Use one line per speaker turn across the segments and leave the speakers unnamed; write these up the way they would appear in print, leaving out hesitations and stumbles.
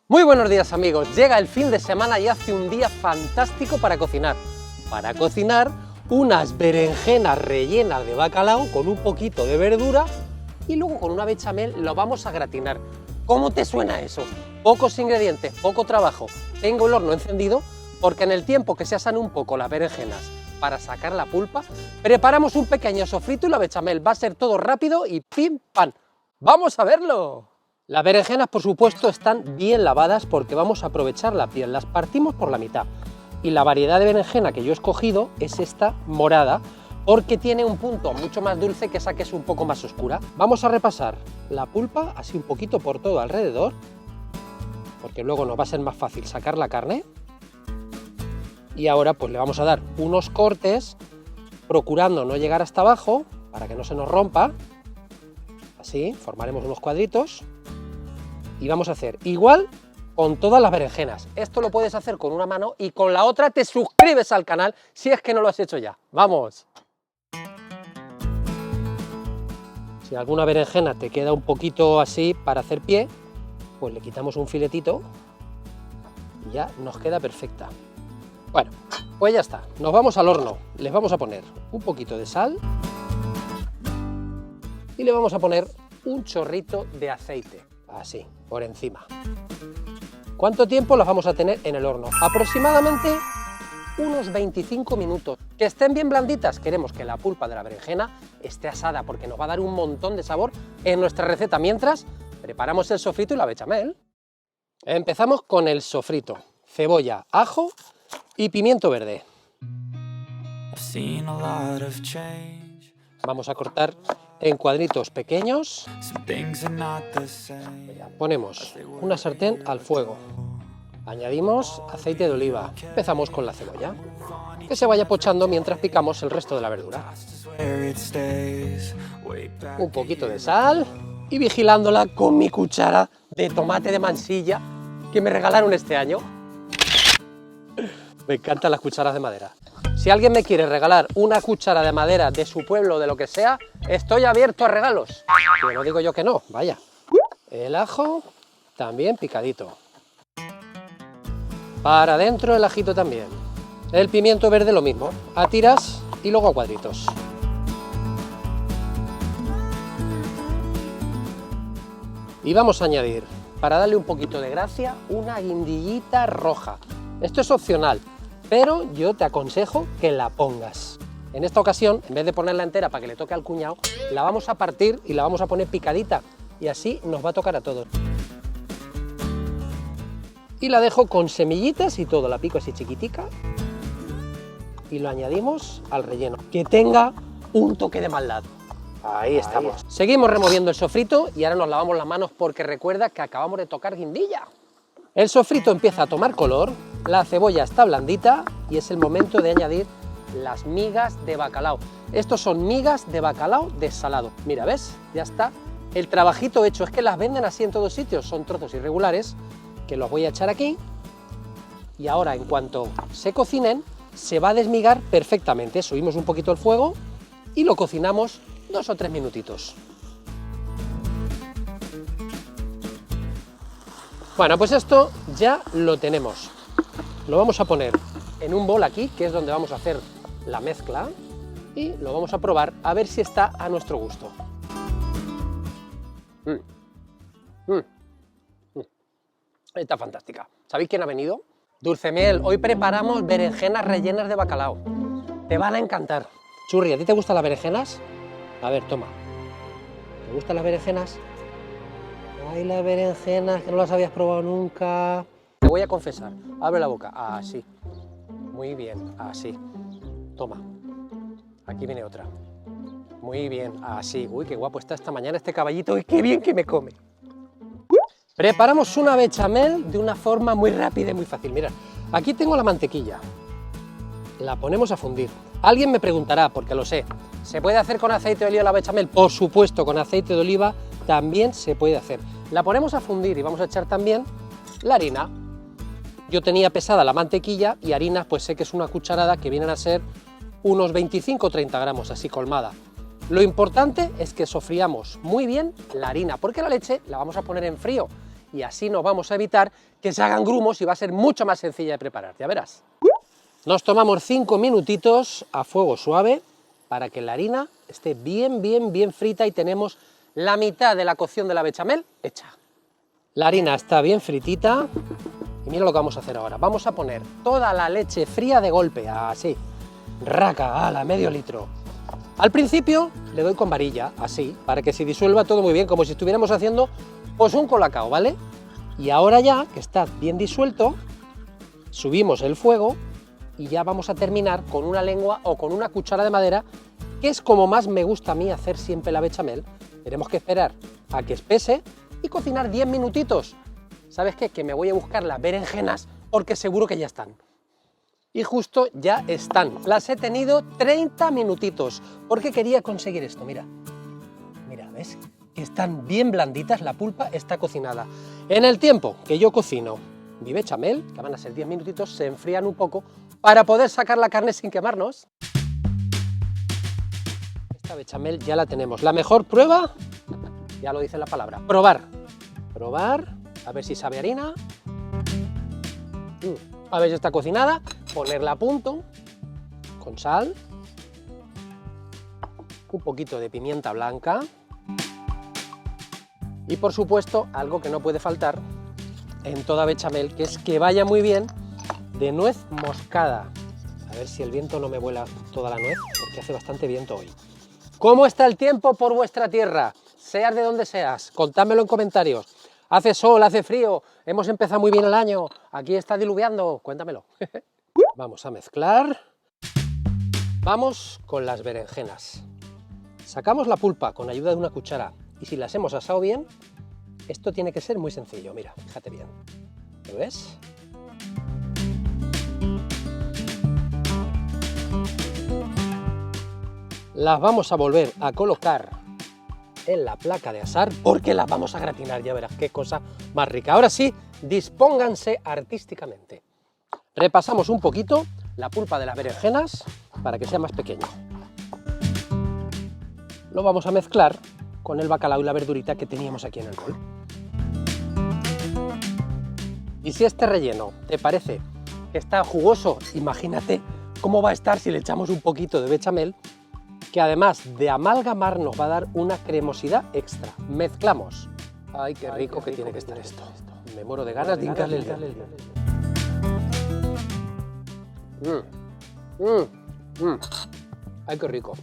Muy buenos días amigos, llega el fin de semana y hace un día fantástico para cocinar. Para cocinar unas berenjenas rellenas de bacalao con un poquito de verdura y luego con una bechamel lo vamos a gratinar. ¿Cómo te suena eso? Pocos ingredientes, poco trabajo. Tengo el horno encendido porque en el tiempo que se asan un poco las berenjenas para sacar la pulpa, preparamos un pequeño sofrito y la bechamel. Va a ser todo rápido y pim pam. ¡Vamos a verlo! Las berenjenas, por supuesto, están bien lavadas porque vamos a aprovechar la piel, las partimos por la mitad. Y la variedad de berenjena que yo he escogido es esta morada, porque tiene un punto mucho más dulce que esa que es un poco más oscura. Vamos a repasar la pulpa así un poquito por todo alrededor, porque luego nos va a ser más fácil sacar la carne. Y ahora pues le vamos a dar unos cortes, procurando no llegar hasta abajo, para que no se nos rompa. Así, formaremos unos cuadritos. Y vamos a hacer igual con todas las berenjenas. Esto lo puedes hacer con una mano y con la otra te suscribes al canal si es que no lo has hecho ya. ¡Vamos! Si alguna berenjena te queda un poquito así para hacer pie, pues le quitamos un filetito y ya nos queda perfecta. Bueno, pues ya está. Nos vamos al horno. Les vamos a poner un poquito de sal y le vamos a poner un chorrito de aceite. Así, por encima. ¿Cuánto tiempo las vamos a tener en el horno? Aproximadamente unos 25 minutos. Que estén bien blanditas, queremos que la pulpa de la berenjena esté asada porque nos va a dar un montón de sabor en nuestra receta. Mientras, preparamos el sofrito y la bechamel. Empezamos con el sofrito. Cebolla, ajo y pimiento verde. Vamos a cortar en cuadritos pequeños. Ponemos una sartén al fuego. Añadimos aceite de oliva. Empezamos con la cebolla, que se vaya pochando mientras picamos el resto de la verdura. Un poquito de sal y vigilándola con mi cuchara de tomate de Mansilla que me regalaron este año. Me encantan las cucharas de madera. Si alguien me quiere regalar una cuchara de madera de su pueblo o de lo que sea, estoy abierto a regalos. Pero no digo yo que no, vaya. El ajo también picadito. Para adentro el ajito también. El pimiento verde lo mismo, a tiras y luego a cuadritos. Y vamos a añadir, para darle un poquito de gracia, una guindillita roja. Esto es opcional, pero yo te aconsejo que la pongas. En esta ocasión, en vez de ponerla entera para que le toque al cuñado, la vamos a partir y la vamos a poner picadita, y así nos va a tocar a todos. Y la dejo con semillitas y todo, la pico así chiquitica, y lo añadimos al relleno, que tenga un toque de maldad. Ahí estamos. Seguimos removiendo el sofrito y ahora nos lavamos las manos porque recuerda que acabamos de tocar guindilla. El sofrito empieza a tomar color, la cebolla está blandita y es el momento de añadir las migas de bacalao. Estos son migas de bacalao desalado. Mira, ¿ves? Ya está el trabajito hecho. Es que las venden así en todos sitios, son trozos irregulares que los voy a echar aquí y ahora en cuanto se cocinen se va a desmigar perfectamente. Subimos un poquito el fuego y lo cocinamos 2 o 3 minutitos. Bueno, pues esto ya lo tenemos. Lo vamos a poner en un bol aquí, que es donde vamos a hacer la mezcla, y lo vamos a probar a ver si está a nuestro gusto. Está fantástica. ¿Sabéis quién ha venido? Dulcemiel. Hoy preparamos berenjenas rellenas de bacalao. Te van a encantar. Churri, ¿a ti te gustan las berenjenas? A ver, toma. ¿Te gustan las berenjenas? Ay, las berenjenas, que no las habías probado nunca. Te voy a confesar, abre la boca, así. Muy bien, así. Toma, aquí viene otra. Muy bien, así. Uy, qué guapo está esta mañana este caballito y qué bien que me come. Preparamos una bechamel de una forma muy rápida y muy fácil. Mirad, aquí tengo la mantequilla. La ponemos a fundir. Alguien me preguntará, porque lo sé, ¿se puede hacer con aceite de oliva la bechamel? Por supuesto, con aceite de oliva también se puede hacer. La ponemos a fundir y vamos a echar también la harina. Yo tenía pesada la mantequilla y harina, pues sé que es una cucharada que vienen a ser unos 25 o 30 gramos, así colmada. Lo importante es que sofriamos muy bien la harina, porque la leche la vamos a poner en frío y así nos vamos a evitar que se hagan grumos y va a ser mucho más sencilla de preparar, ya verás. Nos tomamos 5 minutitos a fuego suave para que la harina esté bien frita y tenemos la mitad de la cocción de la bechamel hecha. La harina está bien fritita y mira lo que vamos a hacer ahora. Vamos a poner toda la leche fría de golpe, así, raca, ala, medio litro. Al principio le doy con varilla, así, para que se disuelva todo muy bien, como si estuviéramos haciendo pues un colacao, ¿vale? Y ahora ya, que está bien disuelto, subimos el fuego y ya vamos a terminar con una lengua o con una cuchara de madera, que es como más me gusta a mí hacer siempre la bechamel. Tenemos que esperar a que espese y cocinar 10 minutitos. ¿Sabes qué? Que me voy a buscar las berenjenas porque seguro que ya están. Y justo ya están. Las he tenido 30 minutitos porque quería conseguir esto, mira. Mira, ¿ves? Que están bien blanditas, la pulpa está cocinada. En el tiempo que yo cocino mi bechamel, que van a ser 10 minutitos, se enfrían un poco para poder sacar la carne sin quemarnos. Esta bechamel ya la tenemos. La mejor prueba, ya lo dice la palabra, probar. Probar, a ver si sabe a harina. A ver si está cocinada, ponerla a punto con sal, un poquito de pimienta blanca y por supuesto algo que no puede faltar en toda bechamel, que es que vaya muy bien de nuez moscada. A ver si el viento no me vuela toda la nuez, porque hace bastante viento hoy. ¿Cómo está el tiempo por vuestra tierra? Seas de donde seas, contádmelo en comentarios. Hace sol, hace frío, hemos empezado muy bien el año, aquí está diluviando, cuéntamelo. Vamos a mezclar. Vamos con las berenjenas. Sacamos la pulpa con ayuda de una cuchara y si las hemos asado bien, esto tiene que ser muy sencillo, mira, fíjate bien. ¿Lo ves? Las vamos a volver a colocar en la placa de asar porque las vamos a gratinar, ya verás qué cosa más rica. Ahora sí, dispónganse artísticamente. Repasamos un poquito la pulpa de las berenjenas para que sea más pequeño. Lo vamos a mezclar con el bacalao y la verdurita que teníamos aquí en el bol. Y si este relleno te parece que está jugoso, imagínate cómo va a estar si le echamos un poquito de bechamel, que además de amalgamar nos va a dar una cremosidad extra. Mezclamos. ¡Ay, qué rico que tiene que estar esto! Me muero de ganas de hincarle el dedo. ¡Ay, qué rico!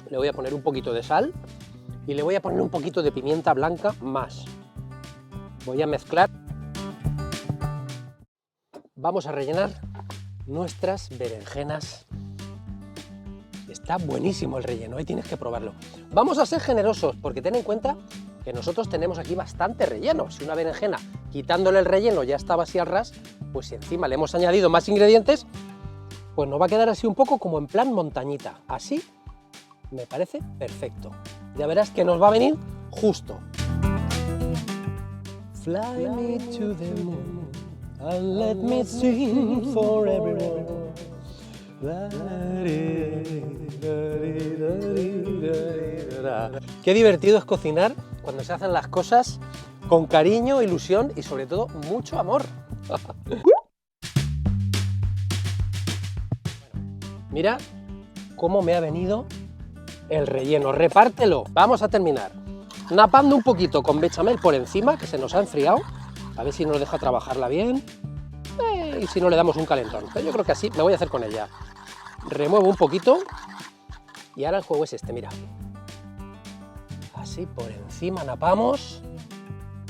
Le voy a poner un poquito de sal y le voy a poner un poquito de pimienta blanca más. Voy a mezclar. Vamos a rellenar nuestras berenjenas. Está buenísimo el relleno, tienes que probarlo. Vamos a ser generosos, porque ten en cuenta que nosotros tenemos aquí bastante relleno. Si una berenjena, quitándole el relleno, ya estaba así al ras, pues si encima le hemos añadido más ingredientes, pues nos va a quedar así un poco como en plan montañita. Así me parece perfecto. Ya verás que nos va a venir justo. Fly me to the moon and let me sing for everyone. Qué divertido es cocinar cuando se hacen las cosas con cariño, ilusión y sobre todo mucho amor. Mira cómo me ha venido el relleno, repártelo. Vamos a terminar napando un poquito con bechamel por encima, que se nos ha enfriado, a ver si nos deja trabajarla bien. Y si no le damos un calentón, pero yo creo que así me voy a hacer con ella. Remuevo un poquito y ahora el juego es este, mira. Así por encima napamos,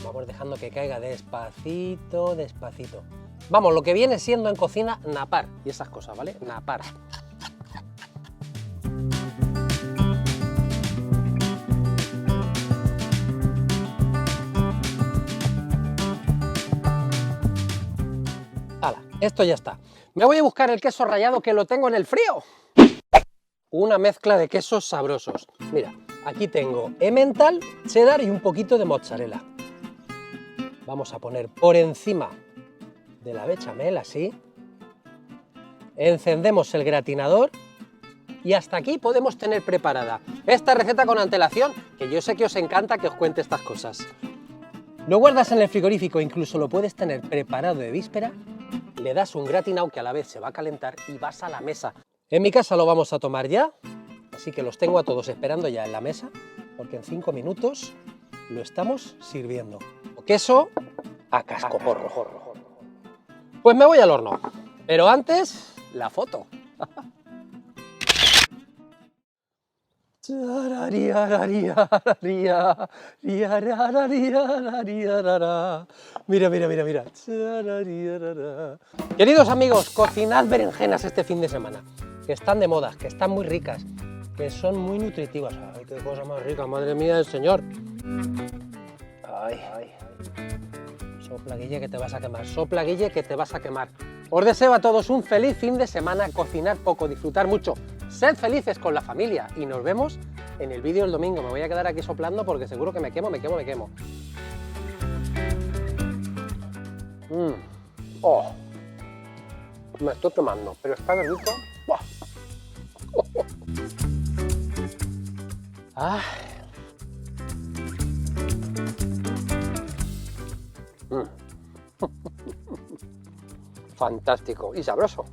vamos dejando que caiga despacito, despacito. Vamos, lo que viene siendo en cocina napar y esas cosas, ¿vale? Napar. ¡Hala! Esto ya está. Me voy a buscar el queso rallado que lo tengo en el frío. Una mezcla de quesos sabrosos. Mira, aquí tengo emmental, cheddar y un poquito de mozzarella. Vamos a poner por encima de la bechamel, así. Encendemos el gratinador y hasta aquí podemos tener preparada esta receta con antelación, que yo sé que os encanta que os cuente estas cosas. Lo guardas en el frigorífico, incluso lo puedes tener preparado de víspera, le das un gratinado que a la vez se va a calentar y vas a la mesa. En mi casa lo vamos a tomar ya, así que los tengo a todos esperando ya en la mesa, porque en 5 minutos lo estamos sirviendo. Queso a cascoporro. Pues me voy al horno, pero antes la foto. Mira, mira, mira, mira. Queridos amigos, cocinad berenjenas este fin de semana, que están de moda, que están muy ricas, que son muy nutritivas. Ay, qué cosa más rica, madre mía del Señor. Ay, ay. Sopla, Guille, que te vas a quemar. Sopla, Guille, que te vas a quemar. Os deseo a todos un feliz fin de semana, cocinar poco, disfrutar mucho, sed felices con la familia y nos vemos en el vídeo del domingo. Me voy a quedar aquí soplando porque seguro que me quemo. Oh, me estoy quemando, pero está de rico. ¡Buah! Ah. Fantástico y sabroso.